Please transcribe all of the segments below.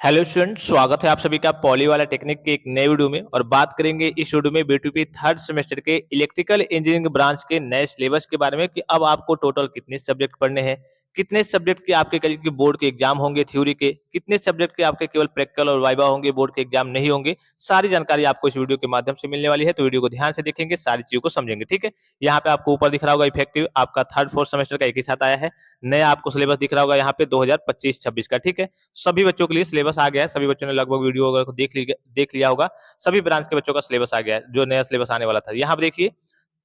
Hello student, स्वागत है आप सभी का पॉली वाला टेक्निक के एक नए वीडियो में। और बात करेंगे इस वीडियो में बीटीपी थर्ड सेमेस्टर के इलेक्ट्रिकल इंजीनियरिंग ब्रांच के नए सिलेबस के बारे में कि अब आपको टोटल कितने सब्जेक्ट पढ़ने हैं, कितने सब्जेक्ट के आपके कल के बोर्ड के एग्जाम होंगे थ्योरी के, कितने सब्जेक्ट के आपके केवल प्रैक्टिकल और वाइवा होंगे, बोर्ड के एग्जाम नहीं होंगे। सारी जानकारी आपको इस वीडियो के माध्यम से मिलने वाली है, तो वीडियो को ध्यान से देखेंगे, सारी चीजों को समझेंगे। ठीक है, यहाँ पे आपको ऊपर दिख रहा होगा इफेक्टिव आपका थर्ड फोर्थ सेमेस्टर का एक ही साथ आया है। नया आपको सिलेबस दिख रहा होगा यहाँ पे 2025-26 का। ठीक है, सभी बच्चों के लिए सिलेबस आ गया है। सभी बच्चों ने लगभग वीडियो अगर देख लिया होगा। सभी ब्रांच के बच्चों का सिलेबस आ गया है, जो नया सिलेबस आने वाला था। यहाँ पे देखिए,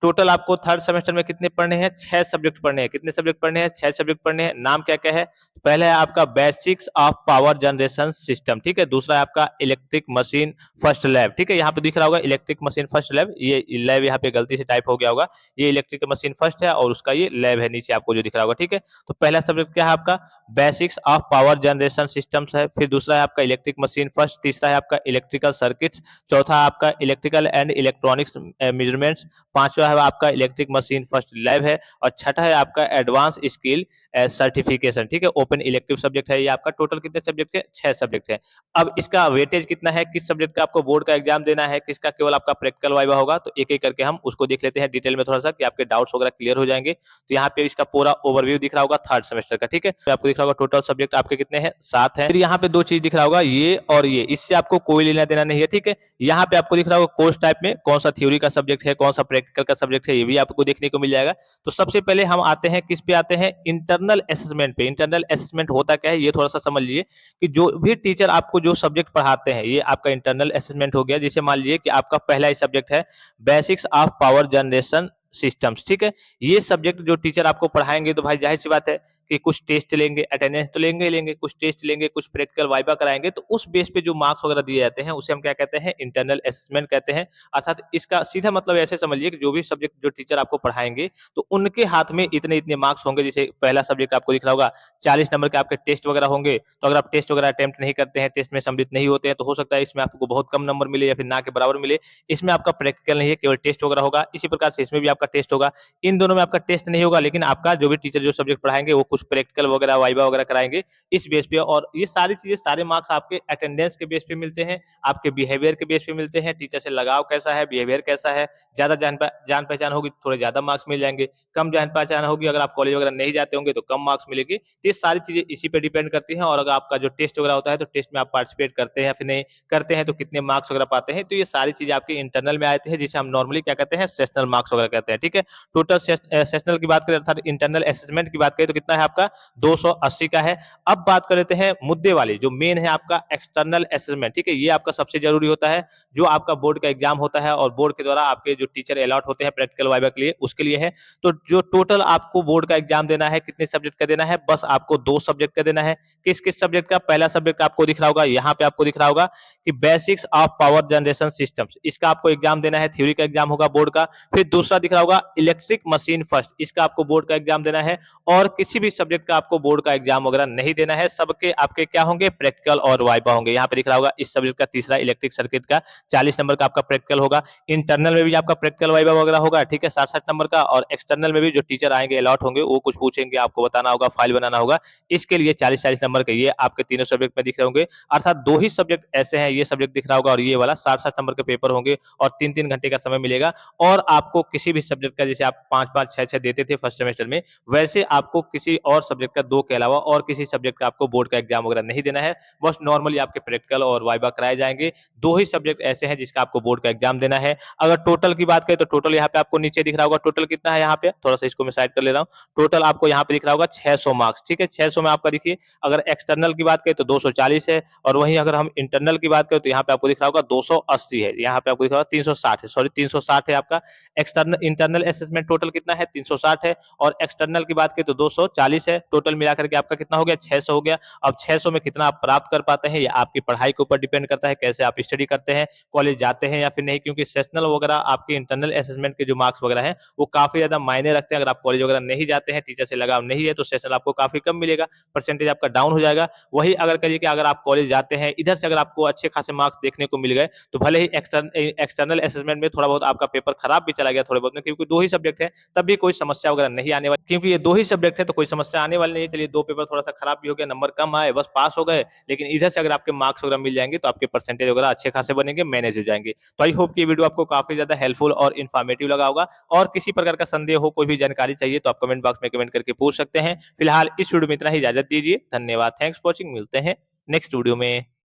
टोटल आपको थर्ड सेमेस्टर में कितने पढ़ने हैं? 6 सब्जेक्ट पढ़ने हैं। कितने सब्जेक्ट पढ़ने हैं? 6 सब्जेक्ट पढ़ने हैं। नाम क्या-क्या है? पहला है आपका basics of power generation system, ठीक है। दूसरा है आपका इलेक्ट्रिक मशीन फर्स्ट लैब, ठीक है। यहाँ पे दिख रहा होगा इलेक्ट्रिक मशीन फर्स्ट लैब, ये लैब यहाँ पे गलती से टाइप हो गया होगा। ये इलेक्ट्रिक मशीन फर्स्ट है और उसका ये लैब है नीचे आपको जो दिख रहा होगा, ठीक है। तो पहला सब्जेक्ट क्या है आपका? Basics of power generation systems है। फिर दूसरा है आपका इलेक्ट्रिक मशीन फर्स्ट, तीसरा है आपका इलेक्ट्रिकल सर्किट्स, चौथा आपका इलेक्ट्रिकल एंड इलेक्ट्रॉनिक्स मेजरमेंट्स, पांचवा है आपका इलेक्ट्रिक मशीन फर्स्ट लैब है, और छठा है आपका एडवांस स्किल सर्टिफिकेशन, ठीक है। ओपन इलेक्टिव सब्जेक्ट है ये आपका। टोटल कितने सब्जेक्ट है? 6 सब्जेक्ट है। अब इसका वेटेज कितना है, किस सब्जेक्ट का आपको बोर्ड का एग्जाम देना है, किसका केवल आपका प्रैक्टिकल वाइवा होगा, तो एक एक करके हम उसको देख लेते हैं डिटेल में थोड़ा सा, कि आपके डाउट्स वगैरह क्लियर हो जाएंगे। तो यहाँ पे इसका पूरा ओवरव्यू दिख रहा होगा थर्ड सेमेस्टर का, ठीक है। तो आपको दिख रहा होगा टोटल सब्जेक्ट आपके कितने हैं? 7 है। फिर यहाँ पे दो चीज दिख रहा होगा, ये और ये, इससे आपको कोई लेना देना नहीं है, ठीक है। यहाँ पे आपको दिख रहा होगा कोर्स टाइप में कौन सा थ्योरी का सब्जेक्ट है, कौन सा प्रैक्टिकल का सब्जेक्ट है, ये भी आपको देखने को मिल जाएगा। तो सबसे पहले हम आते हैं किस पे आते हैं? इंटरनल असेसमेंट पे। इंटरनल असेसमेंट होता क्या है ये थोड़ा सा समझ लीजिए, कि जो भी टीचर आपको जो सब्जेक्ट पढ़ाते हैं, ये आपका इंटरनल असेसमेंट हो गया। जैसे मान लीजिए कि आपका पहला ही सब्जेक्ट है basics of power generation systems, ठीक है। ये सब्जेक्ट जो टीचर आपको पढ़ाएंगे, तो भाई जाहिर सी बात है कि कुछ टेस्ट लेंगे, अटेंडेंस तो लेंगे ही लेंगे, कुछ टेस्ट लेंगे, कुछ प्रैक्टिकल वाइवा कराएंगे, तो उस बेस पे जो मार्क्स वगैरह दिए जाते हैं उसे हम क्या कहते हैं? इंटरनल असेसमेंट कहते हैं। अर्थात इसका सीधा मतलब ऐसे समझिए कि जो भी सब्जेक्ट जो टीचर आपको पढ़ाएंगे, तो उनके हाथ में इतने इतने मार्क्स होंगे। जैसे पहला सब्जेक्ट आपको दिख रहा होगा 40 नंबर के आपके टेस्ट वगैरह होंगे, तो अगर आप टेस्ट वगैरह अटेम्प्ट नहीं करते हैं, टेस्ट में सम्मिलित नहीं होते हैं, तो हो सकता है इसमें आपको बहुत कम नंबर मिले या फिर ना के बराबर मिले। इसमें आपका प्रैक्टिकल नहीं है, केवल टेस्ट वगैरह होगा। इसी प्रकार से इसमें भी आपका टेस्ट होगा। इन दोनों में आपका टेस्ट नहीं होगा, लेकिन आपका जो भी टीचर जो सब्जेक्ट पढ़ाएंगे वो कुछ प्रैक्टिकल वगैरह वाइवा वगैरह कराएंगे इस बेस पे। और ये सारी चीजें, सारे मार्क्स आपके अटेंडेंस के बेस पे मिलते हैं, आपके बिहेवियर के बेस पे मिलते हैं। टीचर से लगाव कैसा है, बिहेवियर कैसा है, ज्यादा जान पहचान होगी तो थोड़े ज्यादा मार्क्स मिल जाएंगे, कम जान पहचान होगी, अगर आप कॉलेज वगैरह नहीं जाते होंगे तो कम मार्क्स मिलेंगे। तो ये सारी चीजें इसी पे डिपेंड करती हैं। और अगर आपका जो टेस्ट वगैरह होता है, तो टेस्ट में आप पार्टिसिपेट करते हैं या फिर नहीं करते हैं, तो कितने मार्क्स वगैरह पाते हैं, तो ये सारी चीजें आपके इंटरनल में आते हैं, जिसे हम नॉर्मली क्या कहते हैं? सेशनल मार्क्स वगैरह कहते हैं, ठीक है। टोटल सेशनल की बात करें अर्थात इंटरनल असेसमेंट की बात करें, तो कितना है आपका? 280 का है। अब बात कर लेते हैं मुद्दे वाली, जो मेन है आपका एक्सटर्नल असेसमेंट, ठीक है। ये आपका सबसे जरूरी होता है, जो आपका बोर्ड का एग्जाम होता है और बोर्ड के द्वारा आपके जो टीचर अलॉट होते हैं प्रैक्टिकल वाइवा के लिए, उसके लिए है। तो जो टोटल आपको बोर्ड का एग्जाम देना है, कितने सब्जेक्ट का देना है? बस आपको 2 सब्जेक्ट का देना है। किस किस सब्जेक्ट का? पहला सब्जेक्ट आपको दिख रहा होगा, यहाँ पे आपको दिख रहा होगा कि basics of power generation systems, इसका आपको एग्जाम देना है, थ्योरी का एग्जाम होगा बोर्ड का। फिर दूसरा दिख रहा होगा इलेक्ट्रिक मशीन फर्स्ट, इसका आपको बोर्ड का एग्जाम देना है। और किसी भी सब्जेक्ट का आपको बोर्ड का एग्जाम वगैरह नहीं देना है, सबके आपके क्या होंगे? प्रैक्टिकल और वाइवा होंगे। यहाँ पे दिख रहा होगा इस सब्जेक्ट का तीसरा इलेक्ट्रिक सर्किट का 40 नंबर का आपका प्रैक्टिकल होगा। इंटरनल में भी आपका प्रैक्टिकल वाइवा वगैरह होगा, ठीक है, 60-60 नंबर का। और एक्सटर्नल में भी जो टीचर आएंगे अलॉट होंगे, वो कुछ पूछेंगे, आपको बताना होगा, फाइल बनाना होगा, इसके लिए 40-40 नंबर के ये आपके तीनों सब्जेक्ट में दिख रहे होंगे। अर्थात 2 ही सब्जेक्ट ऐसे हैं, ये सब्जेक्ट दिख रहा होगा और ये वाला 60-60 नंबर के पेपर होंगे, और 3-3 घंटे का समय मिलेगा। और आपको किसी भी सब्जेक्ट का, जैसे आप 5-5, 6-6 देते थे फर्स्ट सेमेस्टर में, वैसे आपको किसी और सब्जेक्ट का 2 के अलावा और किसी सब्जेक्ट का आपको बोर्ड का एग्जाम वगैरह नहीं देना है। बस नॉर्मली आपके प्रैक्टिकल और वाइवा कराए जाएंगे। 2 ही सब्जेक्ट ऐसे हैं जिसका आपको बोर्ड का एग्जाम देना है। अगर टोटल की बात करें, तो टोटल यहाँ पे आपको नीचे दिख रहा होगा टोटल कितना है। यहाँ पे थोड़ा सा इसको मैं साइड कर ले रहा हूँ। टोटल आपको यहाँ पे दिख रहा होगा 600 मार्क्स, ठीक है। 600 में आपका देखिए, अगर एक्सटर्नल की बात करें तो 240 है, और वहीं अगर हम इंटरनल की बात करें तो यहाँ पे आपको दिख रहा होगा 280 है। यहाँ पे आपको दिख रहा होगा 360 है, सॉरी 360 है आपका। एक्सटर्नल इंटरनल असेसमेंट टोटल कितना है? 360 है। और एक्सटर्नल की बात करें तो 240 है। टोटल मिलाकर के आपका कितना हो गया? 600 हो गया। अब 600 में कितना आप प्राप्त कर पाते हैं, ये आपकी पढ़ाई के ऊपर डिपेंड करता है, कैसे आप स्टडी करते हैं, कॉलेज जाते हैं या फिर नहीं। क्योंकि सेशनल वगैरह आपके इंटरनल असेसमेंट के जो मार्क्स वगैरह हैं, वो काफी ज्यादा मायने रखते हैं। अगर आप कॉलेज वगैरह नहीं जाते हैं, टीचर से लगाव नहीं है, तो सेशनल आपको काफी कम मिलेगा, परसेंटेज आपका डाउन हो जाएगा। वही अगर कहिए कि अगर आप कॉलेज जाते हैं, इधर से अगर आपको अच्छे खासे मार्क्स देखने को मिल गए, तो भले ही एक्सटर्नल असेसमेंट में थोड़ा बहुत आपका पेपर खराब भी चला गया थोड़े बहुत में, क्योंकि 2 ही सब्जेक्ट है, तब भी कोई समस्या वगैरह नहीं आने वाली। क्योंकि ये 2 ही सब्जेक्ट है तो कोई समस्या समस्या आने वाली नहीं है। चलिए 2 पेपर थोड़ा-सा खराब भी हो गया, नंबर कम आए, बस पास हो गए, लेकिन इधर से अगर आपके मार्क्स वगैरह मिल जाएँगे तो आपके परसेंटेज वगैरह अच्छे खासे बनेंगे, मैनेज हो जाएँगे। तो आई होप कि ये वीडियो आपको काफ़ी ज़्यादा हेल्पफुल और इन्फॉर्मेटिव लगा होगा और किसी प्रकार का संदेह हो, कोई भी जानकारी चाहिए तो आप कमेंट बॉक्स में कमेंट करके पूछ सकते हैं। फिलहाल इस वीडियो में इतना ही, इजाज़त दीजिए। धन्यवाद। Thanks for watching. मिलते हैं नेक्स्ट वीडियो में।